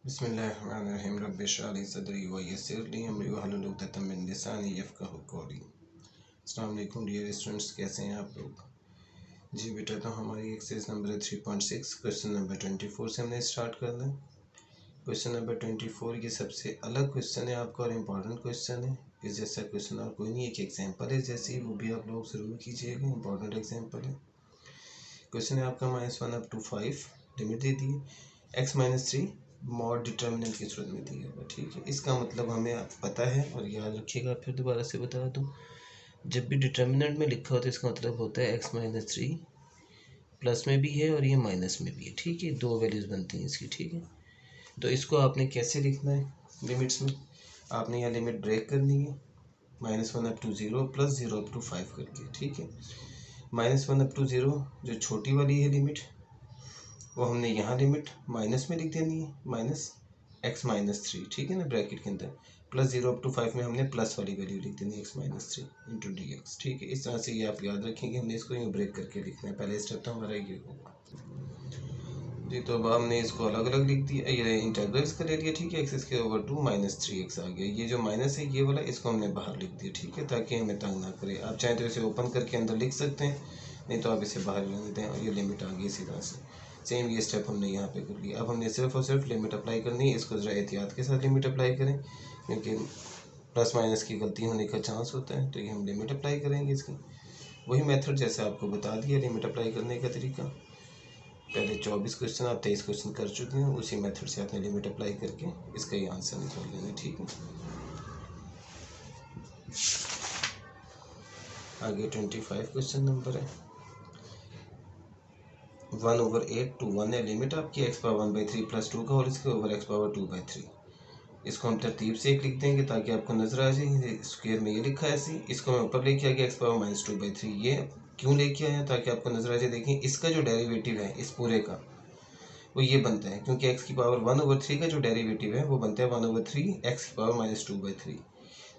बिस्मिल्लाहिर्रहमानिर्रहीम रब्बि इश्रह ली सदरी व यस्सिर ली अमरी वहलुल उक़दतम मिन लिसानी यफ़क़हू क़ौली। अस्सलाम वालेकुम डियर स्टूडेंट्स, कैसे हैं आप लोग? जी बेटा, तो हमारी एक्सरसाइज नंबर 3.6 क्वेश्चन नंबर 24 से हमने स्टार्ट करना है। क्वेश्चन नंबर 24 ये सबसे अलग क्वेश्चन है आपका और इम्पॉर्टेंट क्वेश्चन है। इस जैसा क्वेश्चन और कोई नहीं, एक एग्जाम्पल है जैसी, वो भी आप लोग ज़रूर कीजिएगा, इंपॉर्टेंट एग्जाम्पल है। क्वेश्चन है आपका -1 up to 5 लिमिट दे दी है, x-3 मॉड डिटर्मिनेंट की सूरत में दिया हुआ। ठीक है, इसका मतलब हमें पता है और याद रखिएगा, फिर दोबारा से बता दूं, जब भी डिटर्मिनेंट में लिखा हो तो इसका मतलब होता है x-3 प्लस में भी है और ये माइनस में भी है। ठीक है, दो वैल्यूज़ बनती हैं इसकी। ठीक है, तो इसको आपने कैसे लिखना है लिमिट्स में, आपने यहाँ लिमिट ब्रेक करनी है -1 up to 0 plus 0 up to 5 करके। ठीक है, -1 up to 0 जो छोटी वाली है लिमिट, वो हमने यहाँ लिमिट माइनस में लिख देनी है, -x-3। ठीक है ना, ब्रैकेट के अंदर, प्लस 0 up to 5 में हमने प्लस वाली वैल्यू लिख देनी है x-3 इंटू dx। ठीक है, इस तरह से ये आप याद रखेंगे, हमने इसको यूँ ब्रेक करके लिखना है। पहले स्टेप तो हमारा ये होगा जी। तो अब हमने इसको अलग अलग लिख दिया, ये इंटीग्रल इसका ले लिया। ठीक है, x² -3x आ गया। ये जो माइनस है ये वाला, इसको हमने बाहर लिख दिया। ठीक है, ताकि हमें तंग ना करे। आप चाहें तो इसे ओपन करके अंदर लिख सकते हैं, नहीं तो आप इसे बाहर लिख देते हैं और ये लिमिट आ गई। इसी तरह से सेम ये स्टेप हमने यहाँ पे कर लिया। अब हमने सिर्फ और सिर्फ लिमिट अप्लाई करनी है। इसको ज़रा एहतियात के साथ लिमिट अप्लाई करें, क्योंकि प्लस माइनस की गलती होने का चांस होता है। तो ये हम लिमिट अप्लाई करेंगे इसकी, वही मेथड जैसे आपको बता दिया लिमिट अप्लाई करने का तरीका। पहले 24 क्वेश्चन, आप 23 क्वेश्चन कर चुके हैं। उसी मेथड से आपने लिमिट अप्लाई करके इसका ही आंसर निकाल लेना। ठीक है, आगे 25 क्वेश्चन नंबर है। 1/8 to 1 है लिमिट आपकी x⁻1/3 + 2 का होल स्क्वायर ओवर x⁻2/3। इसको हम तरतीब से एक लिख देंगे ताकि आपको नजर आ जाए। स्क्वायर में ये लिखा है ऐसे, इसको मैं ऊपर लेके आ गया x⁻−2/3। ये क्यों लेके आया, ताकि आपको नजर आ जाए। देखिए, इसका जो डेरिवेटिव है इस पूरे का, वो ये बनता है, क्योंकि x⁻1/3 का जो डेरिवेटिव है वो बनता है 1/3 x⁻−2/3।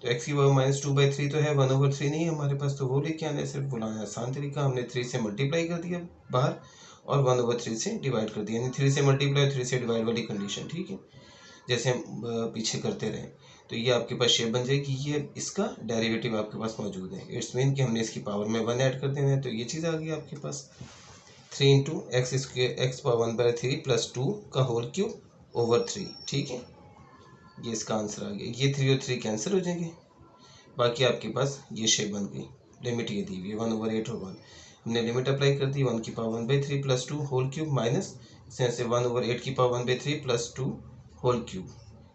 तो x⁻−2/3 तो है, 1/3 नहीं है हमारे पास, तो वो लेके आना है। सिर्फ बुलाना आसान तरीका, हमने 3 से मल्टीप्लाई कर दिया बाहर और 1/3 से डिवाइड कर दिया, यानी 3 से मल्टीप्लाई 3 से डिवाइड वाली कंडीशन। ठीक है, जैसे हम पीछे करते रहे, तो ये आपके पास शेप बन जाएगी। ये इसका डेरिवेटिव आपके पास मौजूद है। इट्स मीन कि हमने इसकी पावर में 1 ऐड कर देना है। तो ये चीज़ आ गई आपके पास 3 × x² + 2 का होल क्यूब ओवर 3। ठीक है, ये इसका आंसर आ गया। ये 3 और 3 कैंसिल हो जाएंगे, बाकी आपके पास ये शेप बन गई। लिमिट ये दी हुई है 1/8 और 1। हमने लिमिट अप्लाई कर दी 1⁻1/3 + 2 होल क्यूब माइनस से 1/8 + 2 होल क्यूब,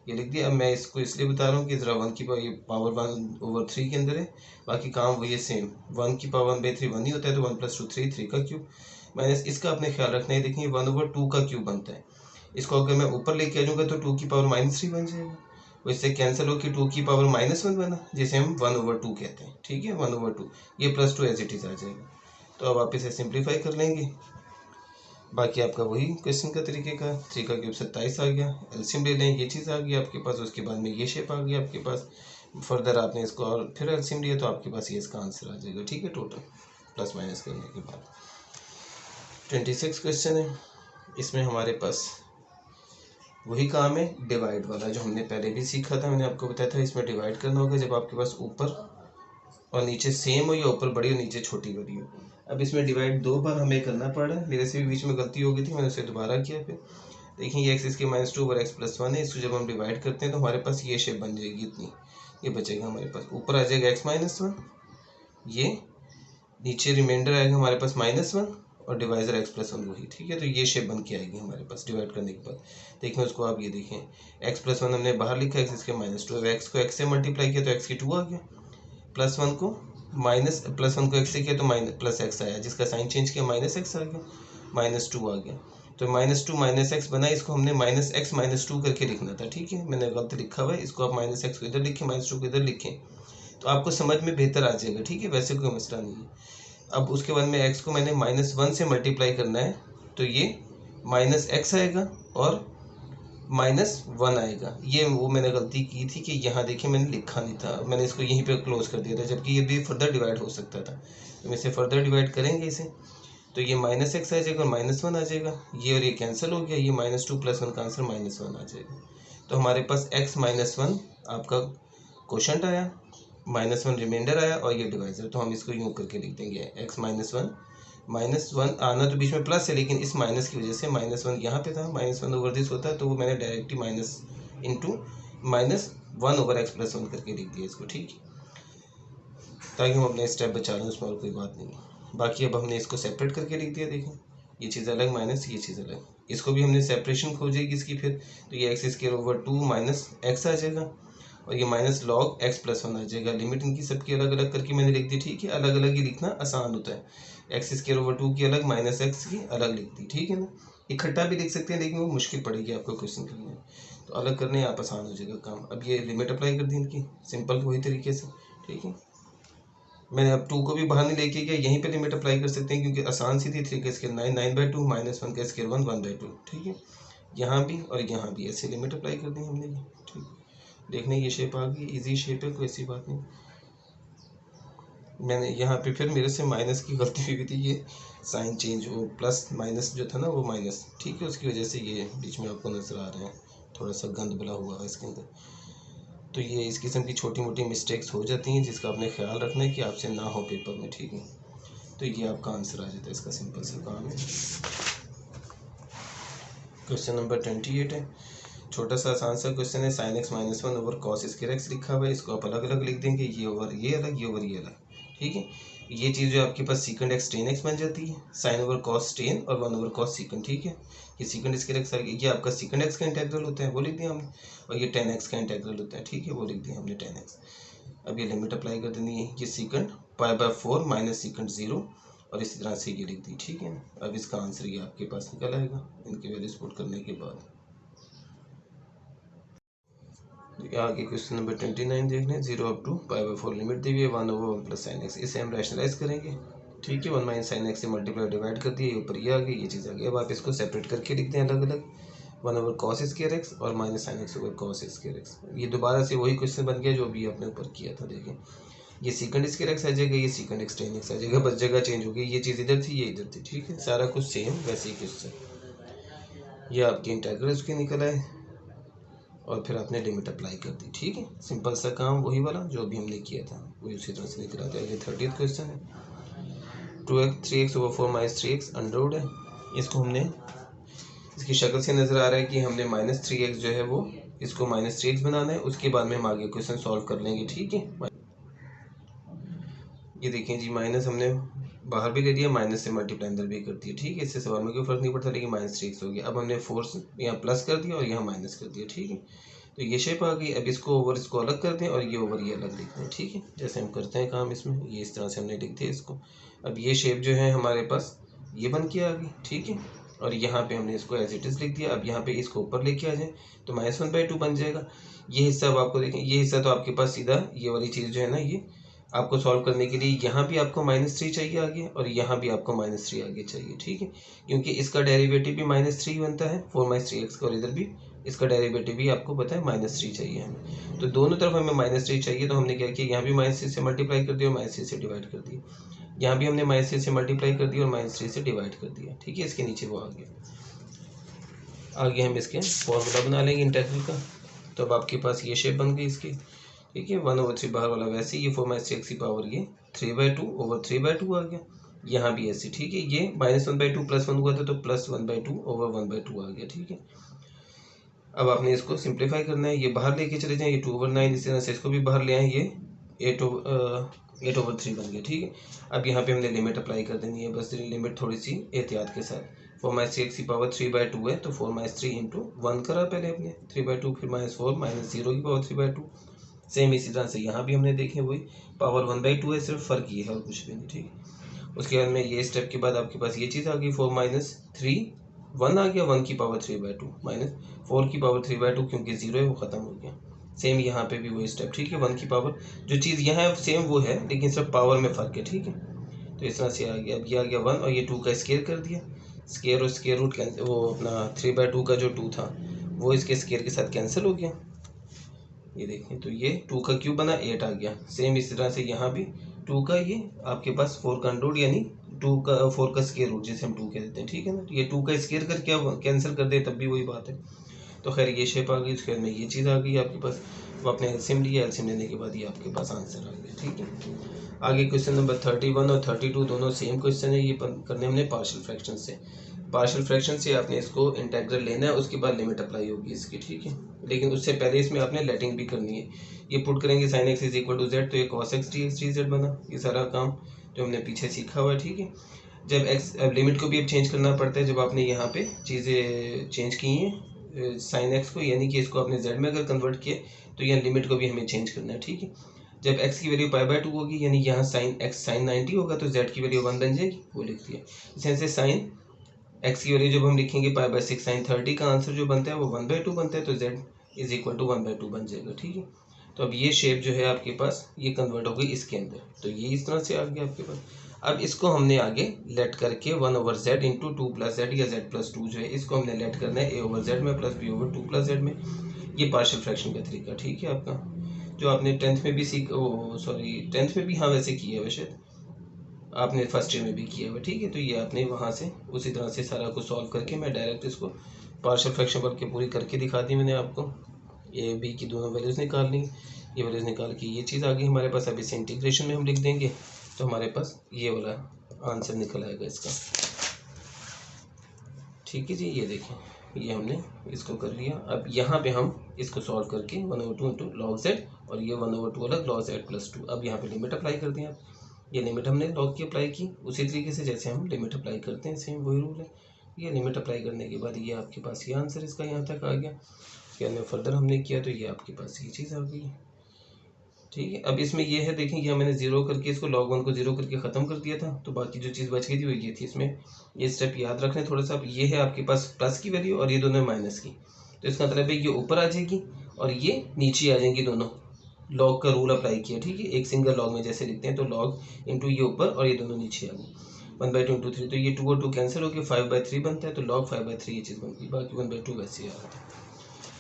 ये लिख दिया। अब मैं इसको इसलिए बता रहा हूँ कि ज़रा 1 पावर 1/3 के अंदर है, बाकी काम वही सेम। 1⁻1/3 1 ही होता है, तो 1 + 2 3, 3 का क्यूब माइनस इसका आपने ख्याल रखना है। देखिए 1/2 का क्यूब बनता है। इसको अगर मैं ऊपर लेके आ जाऊँगा तो 2 की पावर -3 बन जाएगा। तो इससे कैंसिल हो कि 2 की पावर -1 बना, जिसे हम 1/2 कहते हैं। ठीक है, 1/2, ये +2 एज इट इज़ आ जाएगा। तो अब आप इसे सिंप्लीफाई कर लेंगे, बाकी आपका वही क्वेश्चन का तरीके का। 3 का क्यूब 27 आ गया, एलसीएम ले लें, ये चीज़ आ गई आपके पास। उसके बाद में ये शेप आ गई आपके पास। फर्दर आपने इसको और फिर एलसीएम लिया तो आपके पास ये इसका आंसर आ जाएगा। ठीक है, टोटल प्लस माइनस करने के बाद 26 क्वेश्चन है। इसमें हमारे पास वही काम है, डिवाइड वाला, जो हमने पहले भी सीखा था। मैंने आपको बताया था इसमें डिवाइड करना होगा जब आपके पास ऊपर और नीचे सेम हो, या ऊपर बड़ी और नीचे छोटी बड़ी हो। अब इसमें डिवाइड 2 बार हमें करना पड़ रहा है। मेरे से भी बीच में गलती हो गई थी, मैंने उसे दोबारा किया। फिर देखिए, ये x इसके -2 ओवर x + 1 है। इसको जब हम डिवाइड करते हैं तो हमारे पास ये शेप बन जाएगी इतनी, ये बचेगा हमारे पास। ऊपर आ जाएगा x-1, ये नीचे रिमाइंडर आएगा हमारे पास -1 और डिवाइजर x + 1 वही। ठीक है, तो ये शेप बन के आएगी हमारे पास डिवाइड करने के बाद। देखें उसको आप, ये देखें x + 1 हमने बाहर लिखा, x इसके -2, x को x से मल्टीप्लाई किया तो x की 2 आ गया, +1 को x से किया तो +x आया, जिसका साइन चेंज किया -x आ गया, -2 आ गया। तो -2 -x बना, इसको हमने -x -2 करके लिखना था। ठीक है, मैंने गलत लिखा हुआ है, इसको आप -x को इधर लिखें, -2 को इधर लिखें, तो आपको समझ में बेहतर आ जाएगा। ठीक है, वैसे कोई मसला नहीं है। अब उसके बाद में x को मैंने -1 से मल्टीप्लाई करना है, तो ये -x आएगा और -1 आएगा। ये वो मैंने गलती की थी कि यहाँ देखिए मैंने लिखा नहीं था, मैंने इसको यहीं पे क्लोज कर दिया था, जबकि ये भी फर्दर डिवाइड हो सकता था। तो हम इसे फर्दर डिवाइड करेंगे इसे, तो ये -x आ जाएगा और -1 आ जाएगा, ये और ये कैंसिल हो गया, ये -2 + 1 का आंसर -1 आ जाएगा। तो हमारे पास x - 1 आपका क्वोशंट आया, -1 रिमाइंडर आया और ये डिवाइजर। तो हम इसको यूँ करके लिख देंगे x - 1 आना तो बीच में प्लस है, लेकिन इस माइनस की वजह से -1 यहाँ पे था, -1 ओवर दिस होता है, तो वो मैंने directly minus into -1 over x + 1 करके लिख दिया इसको, ठीक है, ताकि हम अपने स्टेप बचा लें, उसमें और कोई बात नहीं। बाकी अब हमने इसको सेपरेट करके लिख दिया, देखें ये चीज़ अलग माइनस ये चीज़ अलग, इसको भी हमने सेपरेशन खोजेगी इसकी फिर, तो ये x² - x आ जाएगा और ये माइनस log x + 1 आ जाएगा। लिमिट इनकी सबकी अलग अलग करके मैंने लिख दी, ठीक है, अलग अलग ही लिखना आसान होता है, x² की अलग -x की अलग लिख दी, ठीक है ना। इकट्ठा भी लिख सकते हैं लेकिन वो मुश्किल पड़ेगी आपको क्वेश्चन करने में, तो अलग करने आप आसान हो जाएगा काम। अब ये लिमिट अप्लाई कर दी इनकी सिंपल वही तरीके से, ठीक है। मैंने अब 2 को भी बाहर नहीं लेके गया, यहीं पे लिमिट अप्लाई कर सकते हैं क्योंकि आसान सी थी। 3 का स्केयर 9, 9/2 -1 का स्केयर 1, 1/2, ठीक है। यहाँ भी और यहाँ भी ऐसे लिमिट अप्लाई कर दी हमने, ठीक। देखने ये शेप आ गई, इजी शेप है, कोई ऐसी बात नहीं। मैंने यहाँ पे फिर मेरे से माइनस की गलती हुई थी, ये साइन चेंज, वो प्लस माइनस जो था ना वो माइनस, ठीक है, उसकी वजह से ये बीच में आपको नज़र आ रहे हैं, थोड़ा सा गंद बला हुआ है इसके अंदर। तो ये इस किस्म की छोटी मोटी मिस्टेक्स हो जाती हैं जिसका आपने ख्याल रखना है कि आपसे ना हो पेपर में, ठीक है। तो ये आपका आंसर आ जाता है, इसका सिंपल सा काम है। क्वेश्चन नंबर 28 है, छोटा सा आसान सा क्वेश्चन है। sin x - 1 over cos square x लिखा हुआ है, इसको आप अलग अलग लिख देंगे, ये ओवर ये अलग, ये ओवर ये अलग, ठीक है। ये चीज़ जो आपके पास secant x tan x बन जाती है, sin ओवर cos tan और 1 ओवर cos secant, ठीक है। ये secant स्क्वायर x ये आपका secant x का इंटेग्रल होता है, वो लिख दिया हमने, और ये tan x का इंटेग्रल होता है, ठीक है, वो लिख दिया हमने tan x। अब ये लिमिट अप्लाई कर देनी है, ये secant π/4 माइनस secant 0 और इसी तरह से ये लिख दी, ठीक है ना। अब इसका आंसर ये आपके पास निकल आएगा इनकी वैल्यूज पुट करने के बाद। आगे क्वेश्चन नंबर 29 देख लें। 0 up to π/4 लिमिट दी हुई है, 1 over 1 + sin x, इसे हम रैशनलाइज करेंगे, ठीक है। 1 - sin x से मल्टीप्लाई डिवाइड कर दिए, ऊपर ये आ गई, ये चीज़ आ गई। अब आप इसको सेपरेट करके लिख दें अलग अलग, 1 over cos स्क्वायर x और -sin x over cos square x। ये दोबारा से वही क्वेश्चन बन गया जो अभी आपने ऊपर किया था, देखें ये secant स्क्वायर x आ जाएगा, ये secant x tan x आ जाएगा, बस जगह चेंज हो गई, ये चीज़ इधर थी ये इधर थी, ठीक है, सारा कुछ सेम वैसे ही क्वेश्चन। ये आपके इंटेग्रल उसके निकल आए और फिर आपने लिमिट अप्लाई कर दी, ठीक है। सिंपल सा काम वही वाला जो अभी हमने किया था वही उसी तरह से निकल आता है। ये 30th क्वेश्चन है। 3x over 4 - 3x अंडरवुड है, इसको हमने इसकी शक्ल से नज़र आ रहा है कि हमने -3x जो है वो इसको -3x बनाना है, उसके बाद में हम आगे क्वेश्चन सॉल्व कर लेंगे, ठीक है। ये देखें जी, माइनस हमने बाहर भी ले लिया, माइनस से मल्टीप्लाई अंदर भी कर दिया, ठीक है, इससे सवाल में कोई फर्क नहीं पड़ता, लेकिन -3x हो गया। अब हमने फोर्स यहाँ प्लस कर दिया और यहाँ माइनस कर दिया, ठीक है। तो ये शेप आ गई। अब इसको ओवर इसको अलग कर दें और ये ओवर ये अलग लिख दें, ठीक है, जैसे हम करते हैं काम इसमें, ये इस तरह से हमने लिख दिया इसको। अब ये शेप जो है हमारे पास ये बन के आ गई, ठीक है, और यहाँ पे हमने इसको एज इट इज़ लिख दिया। अब यहाँ पे इसको ऊपर लेके आ जाए तो -1/2 बन जाएगा। ये हिस्सा अब आपको देखें, ये हिस्सा तो आपके पास सीधा ये वाली चीज़ जो है ना, ये आपको सॉल्व करने के लिए यहाँ भी आपको -3 चाहिए आगे और यहाँ भी आपको -3 आगे चाहिए, ठीक है, क्योंकि इसका डेरिवेटिव भी -3 बनता है 4 - 3x का, और इधर भी इसका डेरिवेटिव भी आपको पता है -3 चाहिए हमें। तो दोनों तरफ हमें -3 चाहिए, तो हमने क्या किया, यहाँ भी -3 से मल्टीप्लाई कर दिया और -3 से डिवाइड कर दिया, यहाँ भी हमने -3 से मल्टीप्लाई कर दिया और -3 से डिवाइड कर दिया, ठीक है। इसके नीचे वो आ गया। आगे हम इसके फॉर्मूला बना लेंगे इंटीग्रल का। तो अब आपके पास ये शेप बन गई इसकी, ठीक है, 1/3 बाहर वाला वैसे, ये 4 - 6 की पावर ये 3/2 ओवर 3/2 आ गया। यहाँ भी ऐसे, ठीक है, ये -1/2 + 1 हुआ था तो +1/2 ओवर 1/2 आ गया, ठीक है। अब आपने इसको सिंप्लीफाई करना है, ये बाहर लेके चले जाएं, ये 2/9, इसी तरह से इसको भी बाहर ले आए, ये 8/3 बन गया, ठीक है। अब यहाँ पे हमने लिमिट अप्लाई कर देनी है, बस लिमिट थोड़ी सी एहतियात के साथ। 4 - 6 की पावर 3/2 है तो 4 - 3 × 1 करा पहले हमने 3/2, फिर -4 -0 की पावर 3/2। सेम इसी तरह से यहाँ भी हमने देखे वही पावर 1/2 है, सिर्फ फ़र्क ये है और कुछ भी नहीं, ठीक है। उसके बाद में ये स्टेप के बाद आपके पास ये चीज़ आ गई, 4 - 3 1 आ गया, 1 की पावर 3/2 -4 की पावर 3/2, क्योंकि 0 है वो ख़त्म हो गया। सेम यहाँ पे भी वही स्टेप, ठीक है, 1 की पावर जो चीज़ यहाँ है सेम वो है, लेकिन सिर्फ पावर में फ़र्क है, ठीक है। तो इस तरह से आ गया। अब ये आ गया 1 और ये 2 का स्केयर कर दिया, स्केयर और स्केयर रूट कैंसिल, वो अपना 3/2 का जो 2 था वो इसके स्केयर के साथ कैंसिल हो गया। ये देखें तो ये 2 का क्यूब बना 8 आ गया। सेम इस तरह से यहाँ भी 2 का ये आपके पास 4 का अंडर रूट यानी 4 का स्क्वायर रूट जिसे हम 2 कह देते हैं, ठीक है ना। ये 2 का स्क्वायर करके आप कैंसिल कर दे तब भी वही बात है। तो खैर ये शेप आ गई, उसके बाद में ये चीज़ आ गई आपके पास। वो आपने एलसीएम लिया, एलसीएम लेने के बाद ये आपके पास आंसर आ गया, ठीक है। आगे क्वेश्चन नंबर 31 और 32 दोनों सेम क्वेश्चन है। ये करने हमने पार्शियल फ्रैक्शन से। पार्शियल फ्रैक्शन से आपने इसको इंटेग्रल लेना है, उसके बाद लिमिट अप्लाई होगी इसकी, ठीक है। लेकिन उससे पहले इसमें आपने लेटिंग भी करनी है। ये पुट करेंगे sin x is equal to Z, तो ये cos x dx dz बना। ये सारा काम जो हमने पीछे सीखा हुआ है, ठीक है। जब x अब लिमिट को भी अब चेंज करना पड़ता है। जब आपने यहाँ पे चीज़ें चेंज की हैं sin x को, यानी कि इसको आपने z में अगर कन्वर्ट किया तो यहाँ लिमिट को भी हमें चेंज करना है, ठीक है। जब x की वैल्यू π/2 होगी, यानी यहाँ sin 90 होगा, तो z की वैल्यू 1 बन जाएगी, वो लिख दिया। इस तरह से sin x की वैल्यू जब हम लिखेंगे π/6 sin 30 का आंसर जो बनता है वो 1/2 बनता है, तो z इज इक्वल टू 1/2 बन जाएगा, ठीक है। तो अब ये शेप जो है आपके पास ये कन्वर्ट हो गई इसके अंदर, तो ये इस तरह से आ गया आपके पास। अब इसको हमने आगे लेट करके 1/z इंटू 2 + z या z+2 जो है इसको हमने लेट करना है a/z में प्लस b/2 + z में। ये पार्शियल फ्रैक्शन का तरीका, ठीक है आपका, जो आपने 10th में भी 10th में भी, हाँ वैसे किया है वैसे आपने फर्स्ट ईयर में भी किया हुआ, ठीक है। तो ये आपने वहाँ से उसी तरह से सारा कुछ सॉल्व करके मैं डायरेक्ट इसको पार्शियल फ्रैक्शन करके पूरी करके दिखा दी मैंने आपको। ए बी की दोनों वैल्यूज़ निकाल ली, ये वैल्यूज़ निकाल के ये चीज़ आ गई हमारे पास। अब इसे इंटीग्रेशन में हम लिख देंगे तो हमारे पास ये वाला आंसर निकल आएगा इसका, ठीक है जी। ये देखें, ये हमने इसको कर लिया। अब यहाँ पे हम इसको सॉल्व करके 1/2 इंटू log z और ये 1/2 अलग log z+2। अब यहाँ पे लिमिट अप्लाई कर दें आप। ये लिमिट हमने लॉग की अप्लाई की उसी तरीके से जैसे हम लिमिट अप्लाई करते हैं, सेम वही रूल है। ये लिमिट अप्लाई करने के बाद ये आपके पास ये आंसर इसका यहाँ तक आ गया। उसके बाद में फर्दर हमने किया तो ये आपके पास ये चीज़ आ गई, ठीक है। अब इसमें ये है, देखें यहाँ मैंने 0 करके इसको log 1 को 0 करके ख़त्म कर दिया था, तो बाकी जो चीज़ बच गई थी वो ये थी। इसमें ये स्टेप याद रख लें थोड़ा सा। ये है आपके पास प्लस की वैल्यू और ये दोनों माइनस की, तो इसका मतलब है ये ऊपर आ जाएगी और ये नीचे आ जाएंगी दोनों। लॉग का रूल अप्लाई किया, ठीक है। एक सिंगल लॉग में जैसे लिखते हैं तो लॉग इंटू ये ऊपर और ये दोनों नीचे आ गए। 1/2 इंटू 3, तो ये 2 और 2 कैंसिल हो गए, 5/3 बनता है, तो log 5/3 ये चीज़ बनती है। बाकी 1/2 वैसे ही आ रहा था।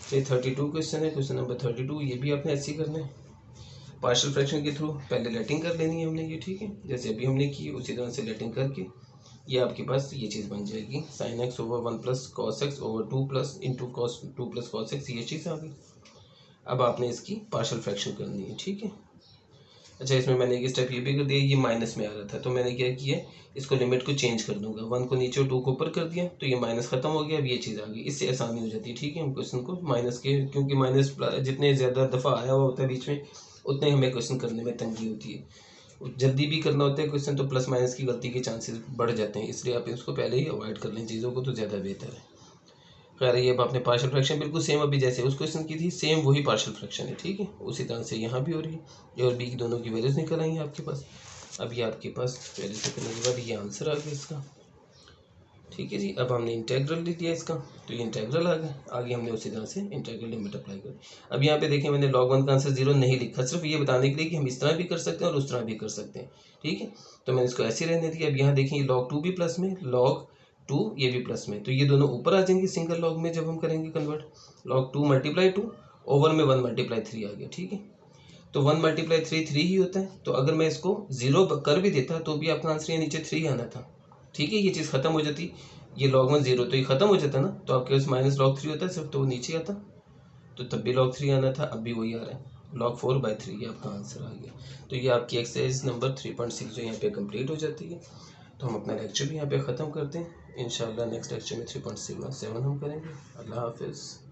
तो ये 32 क्वेश्चन है, क्वेश्चन नंबर 32। ये भी आपने ऐसे ही करना है पार्शियल फ्रैक्शन के थ्रू। पहले लेटिंग कर लेनी है हमने ये, ठीक है, जैसे अभी हमने की उसी तरह से लेटिंग करके ये आपके पास ये चीज़ बन जाएगी sin x / 1 + cos x / 2 + into cos 2 + cos x, ये चीज़ आ गई। अब आपने इसकी पार्शियल फ्रैक्शन करनी है, ठीक है। अच्छा, इसमें मैंने एक स्टेप ये भी कर दिया, ये माइनस में आ रहा था तो मैंने क्या किया, इसको लिमिट को चेंज कर दूंगा। 1 को नीचे और 2 को ऊपर कर दिया तो ये माइनस खत्म हो गया। अब ये चीज़ आ गई, इससे आसानी हो जाती है, ठीक है। हम क्वेश्चन को माइनस के, क्योंकि माइनस जितने ज़्यादा दफ़ा आया हुआ होता है बीच में उतने हमें क्वेश्चन करने में तंगी होती है। जल्दी भी करना होता है क्वेश्चन तो प्लस माइनस की गलती के चांसेस बढ़ जाते हैं, इसलिए आप इसको पहले ही अवॉइड कर लें चीज़ों को तो ज़्यादा बेहतर है। खैर ये अब आपने पार्शियल फ्रैक्शन बिल्कुल सेम अभी जैसे उस क्वेश्चन की थी सेम वही पार्शियल फ्रैक्शन है, ठीक है। उसी तरह से यहाँ भी हो रही है। ए और बी की दोनों की वैल्यूज निकल आई हैं आपके पास। अब ये आपके पास वैल्यू से करने के बाद ये आंसर आ गया इसका, ठीक है जी। अब हमने इंटेग्रल ले लिया इसका, तो ये इंटेग्रल आ गया। आगे हमने उसी तरह से इंटेग्रल लिमिट अप्लाई करी। अब यहाँ पे देखें मैंने log 1 का आंसर 0 नहीं लिखा, सिर्फ ये बताने के लिए कि हम इस तरह भी कर सकते हैं और उस तरह भी कर सकते हैं, ठीक है। तो मैंने इसको ऐसे रहने दिया। अब यहाँ देखें log 2 भी प्लस में, log 2 ये भी प्लस में, तो ये दोनों ऊपर आ जाएंगे सिंगल लॉग में जब हम करेंगे कन्वर्ट। log 2 × 2 ओवर में 1 × 3 आ गया, ठीक है। तो 1 × 3 3 ही होता है, तो अगर मैं इसको 0 कर भी देता तो भी आपका आंसर यहाँ नीचे 3 आना था, ठीक है। ये चीज़ खत्म हो जाती, ये log 1 0 तो ये खत्म हो जाता ना, तो आपके पास माइनस log 3 होता है सिर्फ, तो वो नीचे आता, तो तब भी log 3 आना था, अब भी वही आ रहा है log 4/3, ये आपका आंसर आ गया। तो ये आपकी एक्सरसाइज नंबर 3.6 जो यहाँ पे कंप्लीट हो जाती है। तो हम अपना लेक्चर भी यहाँ पे ख़त्म करते हैं। इंशाल्लाह नेक्स्ट लेक्चर में 3.7 हम करेंगे। अल्लाह हाफिज़।